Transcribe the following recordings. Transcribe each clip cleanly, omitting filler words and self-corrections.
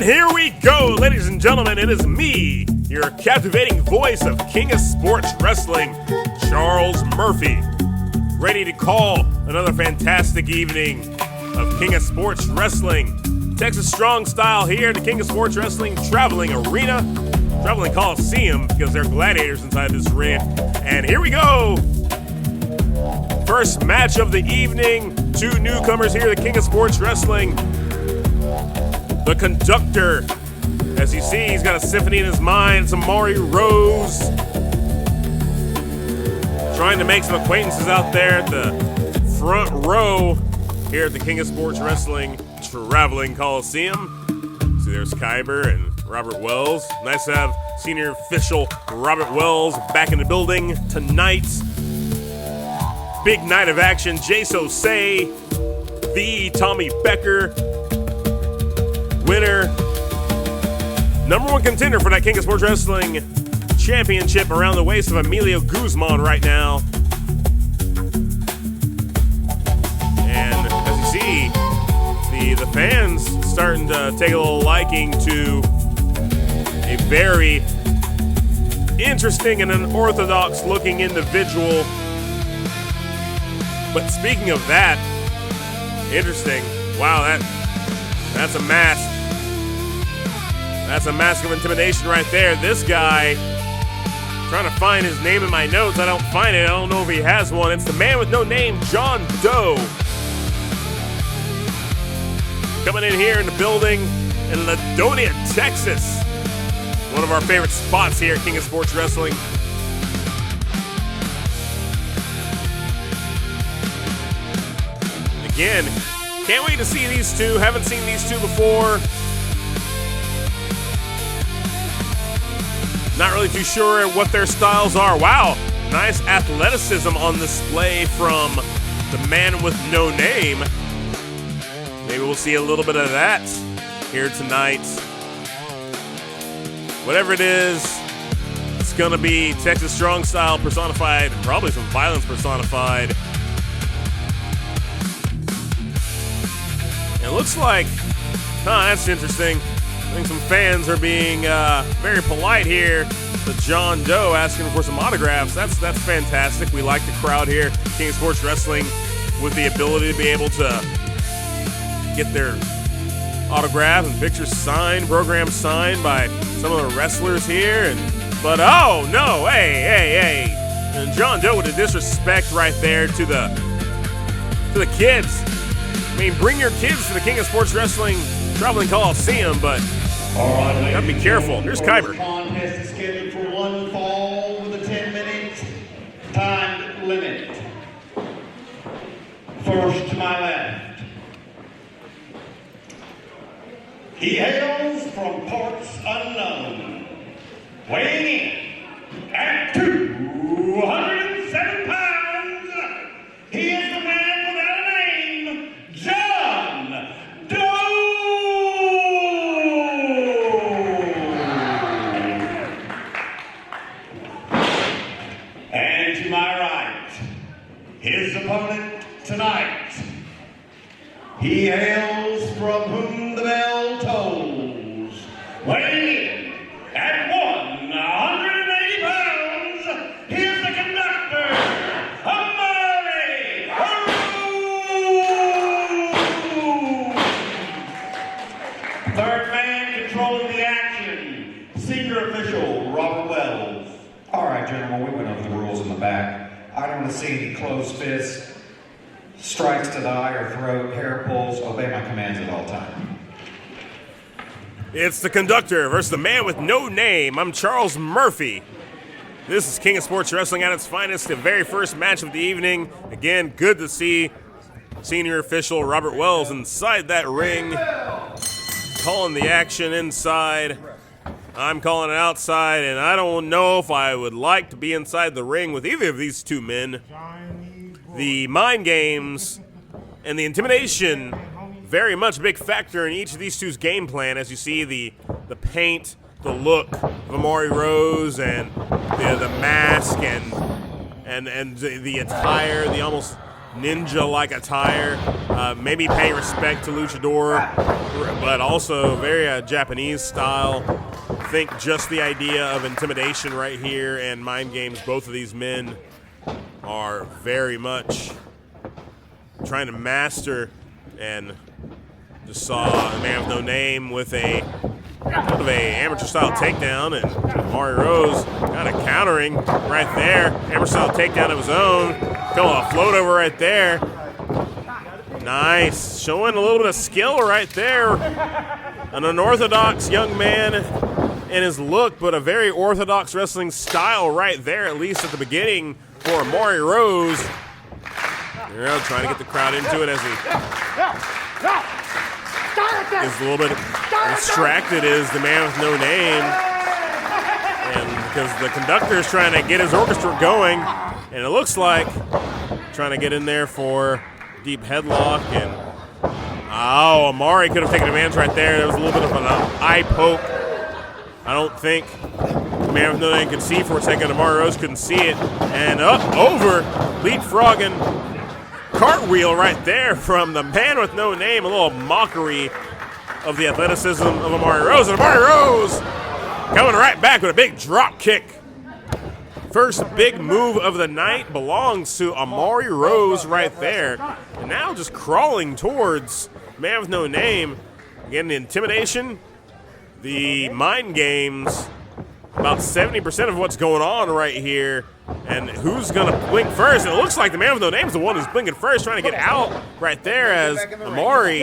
here we go, ladies and gentlemen. It is me, your captivating voice of King of Sports Wrestling, Charles Murphy, ready to call another fantastic evening of King of Sports Wrestling. Texas Strong Style here at the King of Sports Wrestling Traveling Arena, Traveling Coliseum, because they're gladiators inside this ring. And here we go. First match of the evening. Two newcomers here at the King of Sports Wrestling. The Conductor, as you see, he's got a symphony in his mind. It's Amari Rose, trying to make some acquaintances out there at the front row here at the King of Sports Wrestling Traveling Coliseum. See, there's Kyber and Robert Wells. Nice to have senior official Robert Wells back in the building tonight. Big night of action. Jaso Say, the Tommy Becker, winner, number one contender for that King of Sports Wrestling Championship around the waist of Emilio Guzman right now. And as you see, the fans starting to take a little liking to a very interesting and unorthodox looking individual. But speaking of that, interesting, wow, that's a mask. That's a mask of intimidation right there. This guy, trying to find his name in my notes. I don't find it. I don't know if he has one. It's the man with no name, Jon Doe. Coming in here in the building in Ladonia, Texas. One of our favorite spots here at King of Sports Wrestling. Again, can't wait to see these two. Haven't seen these two before. Not really too sure what their styles are. Wow, nice athleticism on display from the man with no name. Maybe we'll see a little bit of that here tonight. Whatever it is, it's going to be Texas Strong Style personified, and probably some violence personified. It looks like, that's interesting. I think some fans are being very polite here to Jon Doe, asking for some autographs. That's fantastic. We like the crowd here, King of Sports Wrestling, with the ability to be able to get their autograph and pictures signed, programs signed by some of the wrestlers here. But oh no, hey! And Jon Doe with the disrespect right there to the kids. I mean, bring your kids to the King of Sports Wrestling Traveling Coliseum, but gotta be careful. Here's Kyber. The contest is scheduled for one fall with a 10-minute time limit. First to my left. He hails from parts unknown, weighing in at 207 pounds. He is the man without a name, Jon Doe. And to my right, his opponent tonight. He hails from whom the bell tolls, weighing in at 180 pounds. Here's the Conductor, Amari Rose. Third man controlling the action, senior official Robert Wells. All right, gentlemen, we went over the rules in the back. I don't want to see any closed fists, strikes to the eye or throat, hair pulls. Obey my commands at all times. It's the Conductor versus the man with no name. I'm Charles Murphy. This is King of Sports Wrestling at its finest, the very first match of the evening. Again, good to see senior official Robert Wells inside that ring, calling the action inside. I'm calling it outside, and I don't know if I would like to be inside the ring with either of these two men. The mind games and the intimidation, very much a big factor in each of these two's game plan. As you see, the paint, the look of Amari Rose, and the mask, and the attire, the almost ninja-like attire, maybe pay respect to Luchador, but also very Japanese style. Think just the idea of intimidation right here and mind games. Both of these men are very much trying to master, and just saw a man with no name with a kind of a amateur-style takedown, and Amari Rose kind of countering right there. Amateur-style takedown of his own. Fell a float over right there. Nice. Showing a little bit of skill right there. An unorthodox young man in his look, but a very orthodox wrestling style right there, at least at the beginning for Amari Rose. Trying to get the crowd into it as he is a little bit distracted, is the man with no name. And because the conductor is trying to get his orchestra going, and it looks like trying to get in there for deep headlock. And Amari could have taken advantage right there. There was a little bit of an eye poke. I don't think the man with no name could see for a second. Amari Rose couldn't see it. And up, over, leapfrogging, cartwheel right there from the man with no name. A little mockery of the athleticism of Amari Rose. And Amari Rose coming right back with a big drop kick. First big move of the night belongs to Amari Rose right there. And now just crawling towards man with no name. Again, the intimidation, the mind games, about 70% of what's going on right here. And who's going to blink first? And it looks like the man with no name is the one who's blinking first, trying to get out right there as Amari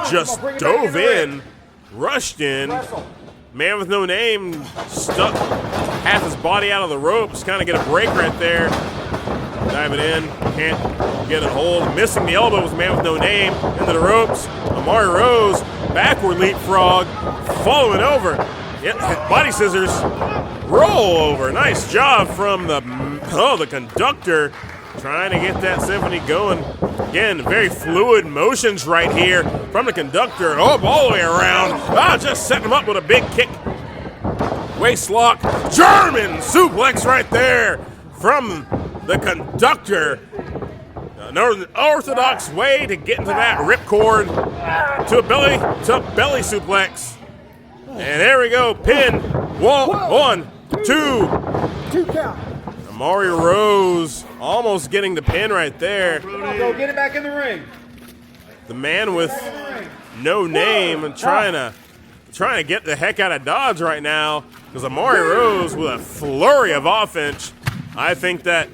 just dove in, rushed in. Man with no name stuck half his body out of the ropes, kind of get a break right there. Diving in, can't get a hold. Missing the elbow with man with no name into the ropes. Amari Rose, backward leapfrog, following over. Yep, body scissors, roll over. Nice job from the conductor, trying to get that symphony going. Again, very fluid motions right here from the conductor. All the way around. Just setting him up with a big kick. Waist lock, German suplex right there from the conductor. An orthodox way to get into that ripcord to a belly suplex. And there we go, pin. One, two. Two count. Amari Rose almost getting the pin right there. Go get it back in the ring. The man with no name trying to get the heck out of Dodge right now, because Amari Rose with a flurry of offense. I think that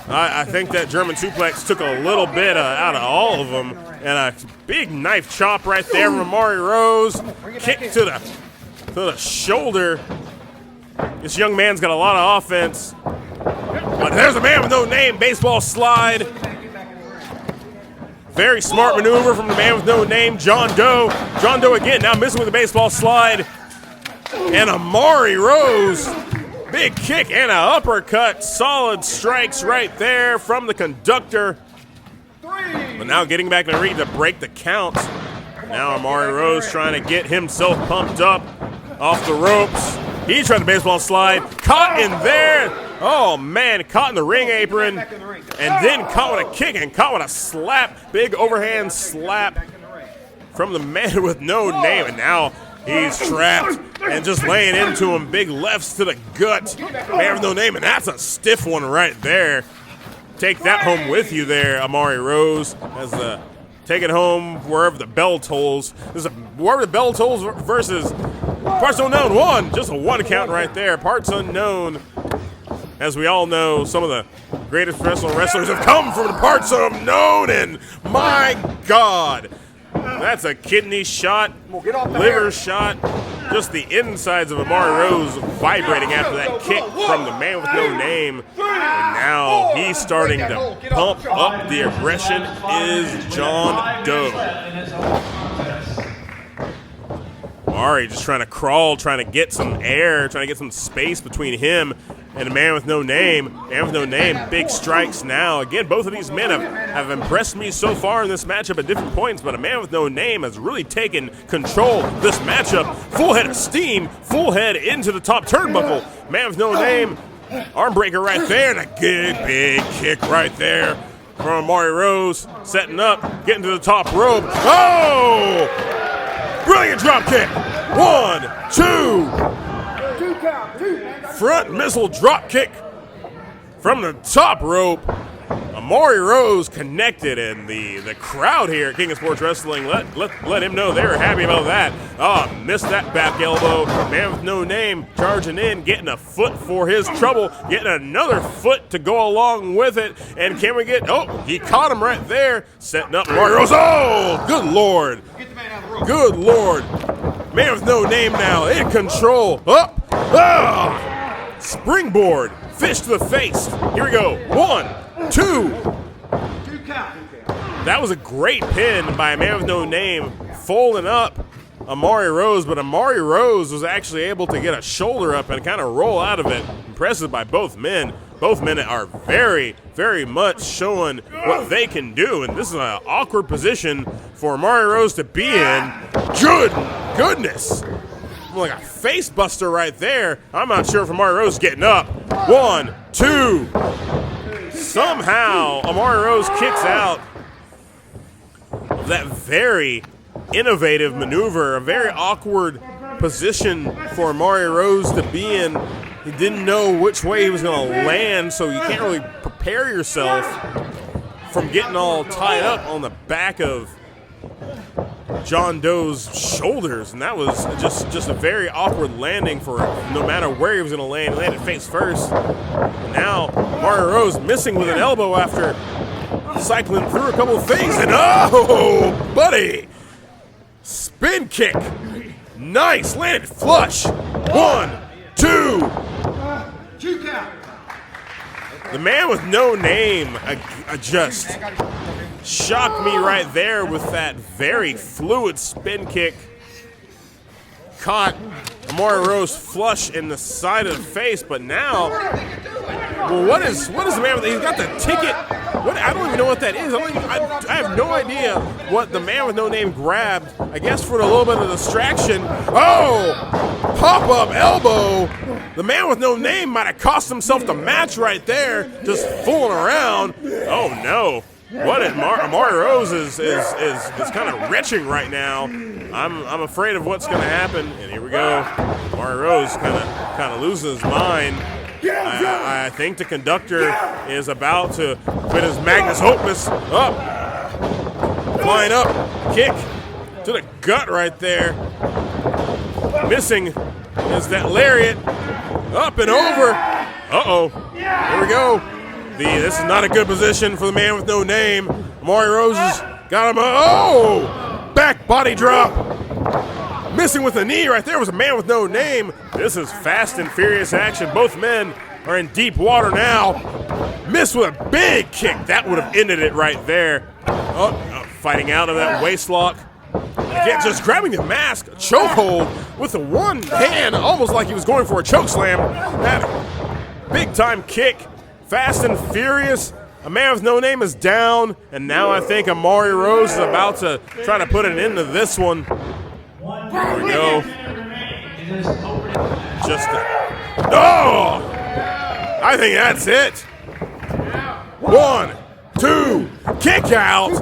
German suplex took a little bit out of all of them, and a big knife chop right there from Amari Rose. Kick to the shoulder. This young man's got a lot of offense. But there's a man with no name, baseball slide. Very smart maneuver from the man with no name, Jon Doe. Jon Doe again, now missing with the baseball slide. And Amari Rose, big kick and an uppercut. Solid strikes right there from the conductor. But now getting back in the ring to break the count. Now Amari Rose trying to get himself pumped up off the ropes. He tried the baseball slide, caught in there. Oh man, caught in the ring apron, and then caught with a kick and caught with a slap, big overhand slap from the man with no name. And now he's trapped and just laying into him, big lefts to the gut. Man with no name, and that's a stiff one right there. Take that home with you there, Amari Rose, as take it home wherever the bell tolls. This is wherever the bell tolls versus Parts Unknown. Just a one count right there. Parts Unknown. As we all know, some of the greatest professional wrestlers have come from the Parts Unknown, and my God, that's a kidney shot, liver shot, just the insides of Amari Rose vibrating after that kick from the man with no name. And now he's starting to pump up the aggression is Jon Doe. Amari just trying to crawl, trying to get some air, trying to get some space between him and a man with no name. Man with no name, big strikes now. Again, both of these men have impressed me so far in this matchup at different points, but a man with no name has really taken control of this matchup. Full head of steam, full head into the top turnbuckle. Man with no name, arm breaker right there, and a big kick right there. from Amari Rose, setting up, getting to the top rope. Oh! Brilliant drop kick. 1, 2. 2 count. 2. Front missile drop kick from the top rope. Amari Rose connected, and the crowd here at King of Sports Wrestling let him know they were happy about that. Oh, missed that back elbow. Man with no name charging in, getting a foot for his trouble, getting another foot to go along with it. And can we get, oh, he caught him right there, setting up Amari Rose. Oh, good Lord. Good Lord. Man with no name now in control. Up. Ah! Springboard. Fish to the face. Here we go. 1, 2. 2 count. That was a great pin by a man with no name, folding up Amari Rose, but Amari Rose was actually able to get a shoulder up and kind of roll out of it. Impressive by both men. Both men are very, very much showing what they can do, and this is an awkward position for Amari Rose to be in. Goodness. Like a face buster right there. I'm not sure if Amari Rose is getting up. 1, 2. Somehow, Amari Rose kicks out of that very innovative maneuver, a very awkward position for Amari Rose to be in. He didn't know which way he was going to land, so you can't really prepare yourself from getting all tied up on the back of Jon Doe's shoulders, and that was just a very awkward landing for no matter where he was going to land. He landed face first. And now Amari Rose missing with an elbow after cycling through a couple of things, and oh, buddy, spin kick, nice, landed flush. 1, 2. 2 count. The man with no name just shocked me right there with that very fluid spin kick. Caught Amari Rose flush in the side of the face, but now, well, what is the man with? He's got the ticket. What? I don't even know what that is. I have no idea what the man with no name grabbed. I guess for a little bit of distraction. Oh, pop up elbow. The man with no name might have cost himself the match right there, just fooling around. Oh no. What Amari Rose is kind of retching right now. I'm afraid of what's going to happen. And here we go. Amari Rose kind of loses his mind. I think the conductor is about to put his Magnus Opus up, flying up, kick to the gut right there. Missing is that lariat, up and over. Uh-oh. Here we go. This is not a good position for the man with no name. Amari Rose has got him. Oh! Back body drop. Missing with the knee right there was a man with no name. This is fast and furious action. Both men are in deep water now. Missed with a big kick. That would have ended it right there. Fighting out of that waist lock. Again, just grabbing the mask, a chokehold with the one hand, almost like he was going for a choke slam. That big time kick. Fast and furious. A man with no name is down, and now I think Amari Rose is about to try to put an end to this one. There we go. Oh! I think that's it. 1, 2, kick out.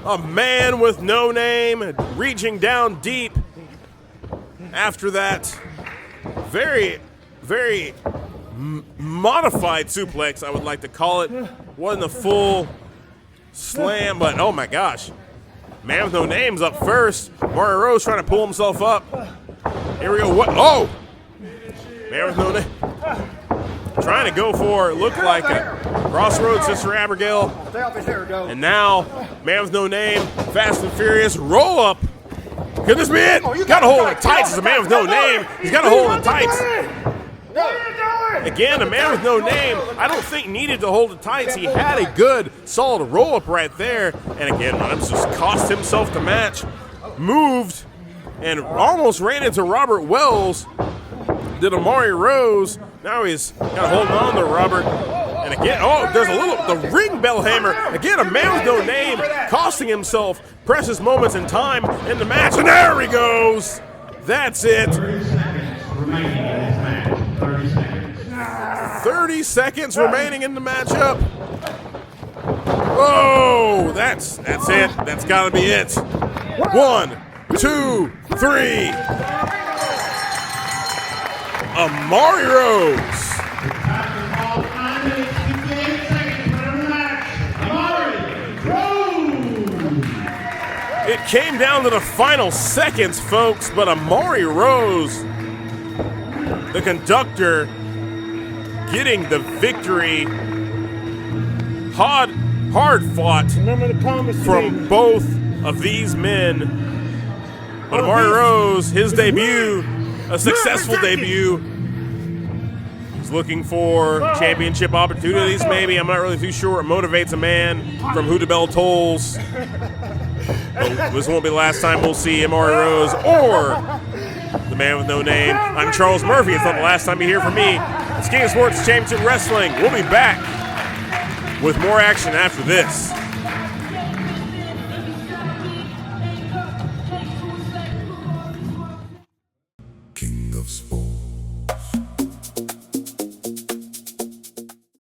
A man with no name reaching down deep after that very, very modified suplex, I would like to call it. Wasn't a full slam, but oh my gosh. Man with no name's up first. Amari Rose trying to pull himself up. Here we go. What? Oh! Man with no name. Trying to go for, it looked like a crossroads, Sister Abigail. And now, man with no name, fast and furious, roll up. Could this be it? Got a hold of the tights as a man with no name. He's got a hold of the tights. Again, a man with no name, I don't think needed to hold the tights. He had a good, solid roll-up right there. And again, Adams just cost himself the match. Moved and almost ran into Robert Wells. Did Amari Rose. Now he's got to hold on to Robert. And again, oh, there's the ring bell hammer. Again, a man with no name costing himself precious moments in time in the match. And there he goes. That's it. 30 seconds remaining in the matchup. Oh, that's it. That's got to be it. 1, 2, 3. Amari Rose. It came down to the final seconds, folks, but Amari Rose, the conductor, getting the victory. Hard fought from both of these men. But Amari Rose, his debut, a successful debut. He's looking for championship opportunities, maybe. I'm not really too sure what motivates a man from Who the Bell Tolls. But this won't be the last time we'll see Amari Rose or the man with no name. I'm Charles Murphy. It's not the last time you hear from me. It's King of Sports Championship Wrestling. We'll be back with more action after this.